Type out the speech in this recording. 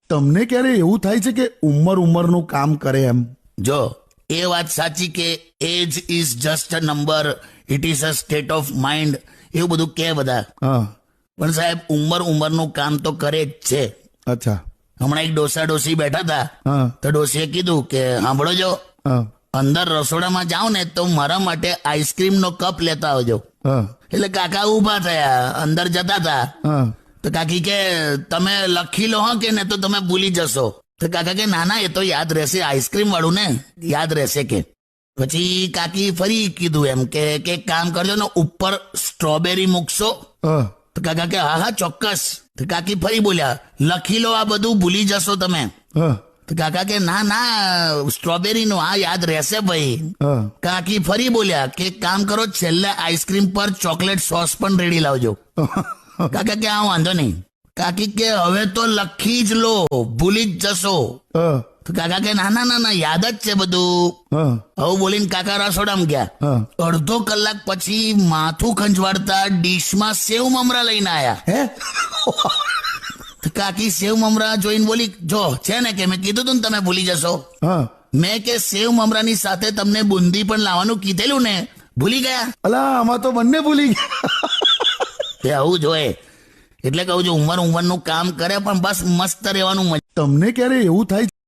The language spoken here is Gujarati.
તમને ક્યારે એવું થાય છે કે ઉંમરનું કામ કરે એમ? જો એ વાત સાચી કે age is just a number, it is a state of mind, એવું બધું કે બધા. હા. પણ સાહેબ ઉંમરનું કામ તો કરે જ છે. અચ્છા. હમણાં એક ડોસી બેઠા હતા, હા. તો ડોસીએ કીધું કે સાંભળો જો, હા. અંદર રસોડામાં જાઓ ને તો મારા માટે આઈસ્ક્રીમનો કપ લેતા આવજો. હા. એટલે કાકા ઉભા થયા, અંદર જતા હતા. હા. તો કાકી કે તમે લખી લો હા કે ને તો તમે ભૂલી જશો. તો કાકા કે ના ના, એ તો યાદ રહેશે, આઈસ્ક્રીમ વાળું ને યાદ રહેશે કે. પછી કાકી ફરી કીધું એમ કે એક કામ કરજો ને, ઉપર સ્ટ્રોબેરી મૂકશો. હા. તો કાકા કે હા હા ચોક્કસ. તો કાકી ફરી બોલ્યા, લખી લો, આ બધું ભૂલી જશો તમે. હા. તો કાકા કે ના ના, સ્ટ્રોબેરી નું આ યાદ રહેશે ભાઈ. હા. કાકી ફરી બોલ્યા કે એક કામ કરો, છેલ્લે આઈસ્ક્રીમ પર ચોકલેટ સોસ પણ રેડી લાવજો. કાકા કે આ વાંધો નહીં. કાકી કે હવે તો લખી જ લો, ભૂલી જ જશો. હા. તો કાકા કે ના ના ના ના, યાદ જ છે બધું. હા. આવું બોલીને કાકા રસોડામાં ગયા. હા. અડધો કલાક પછી માથું ખંજવાળતા ડીશમાં સેવ મમરા લઈને આયા. હે? તો કાકી સેવ મમરા જોઈને બોલી, જો છે ને કે મેં કીધું તું ને તમે ભૂલી જશો. હા. મેં કે સેવ મમરાની સાથે તમને બુંદી પણ લાવવાનું કીધેલું ને, ભૂલી ગયા? અલા, આમાં તો બંને ભૂલી ગયા. તે આવું જોઈએ. એટલે કહું છું, ઉંમરનું કામ કરે પણ બસ મસ્ત રહેવાનું. તમને ક્યારે એવું થાય